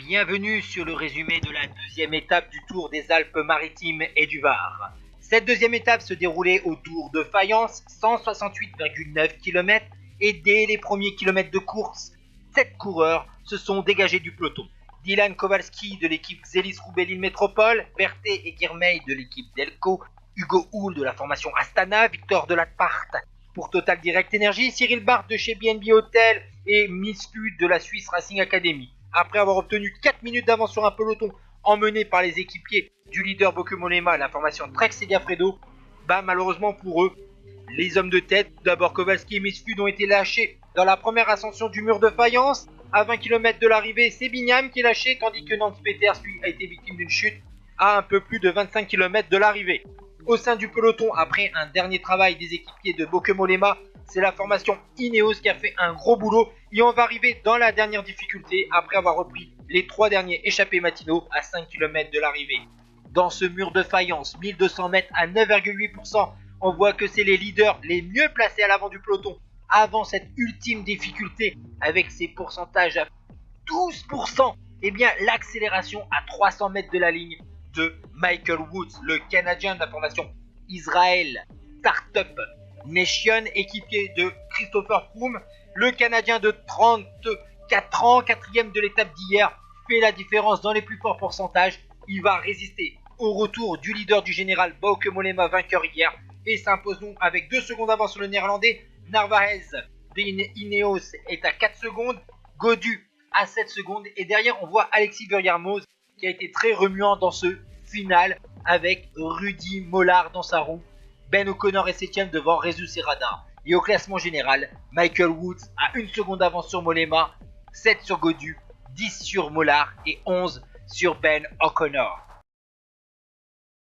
Bienvenue sur le résumé de la deuxième étape du Tour des Alpes-Maritimes et du Var. Cette deuxième étape se déroulait au Tour de Fayence, 168,9 km, et dès les premiers kilomètres de course, 7 coureurs se sont dégagés du peloton. Dylan Kowalski de l'équipe Xelis-Roubaix-Lille Métropole, Berthet et Girmay de l'équipe Delco, Hugo Hull de la formation Astana, Victor Delatpart pour Total Direct Energy, Cyril Barth de chez BNB Hotel et Misfud de la Swiss Racing Academy. Après avoir obtenu 4 minutes d'avance sur un peloton emmené par les équipiers du leader Bauke-Mollema à la formation Trek Segafredo, malheureusement pour eux, les hommes de tête, d'abord Kowalski et Misfud, ont été lâchés dans la première ascension du mur de Fayence. À 20 km de l'arrivée, c'est Bignam qui est lâché, tandis que Nance Peters, lui, a été victime d'une chute à un peu plus de 25 km de l'arrivée. Au sein du peloton, après un dernier travail des équipiers de Bauke-Mollema, c'est la formation Ineos qui a fait un gros boulot et on va arriver dans la dernière difficulté après avoir repris les 3 derniers échappés matinaux à 5 km de l'arrivée. Dans ce mur de Fayence, 1200 mètres à 9,8%, on voit que c'est les leaders les mieux placés à l'avant du peloton avant cette ultime difficulté avec ses pourcentages à 12%. Et bien l'accélération à 300 mètres de la ligne de Michael Woods, le Canadien de la formation Israel Startup Nation, équipier de Christopher Froome. Le Canadien de 34 ans, 4ème de l'étape d'hier, fait la différence dans les plus forts pourcentages. Il va résister au retour du leader du général Bauke-Mollema, vainqueur hier, et s'impose donc avec 2 secondes d'avance sur le néerlandais. Narvaez de Ineos est à 4 secondes, Gaudu à 7 secondes, et derrière on voit Alexis Burgarmoz qui a été très remuant dans ce final avec Rudy Mollard dans sa roue. Ben O'Connor est 7ème devant Rezus et Radar. Et au classement général, Michael Woods a 1 seconde d'avance sur Mollema, 7 sur Gaudu, 10 sur Mollard et 11 sur Ben O'Connor.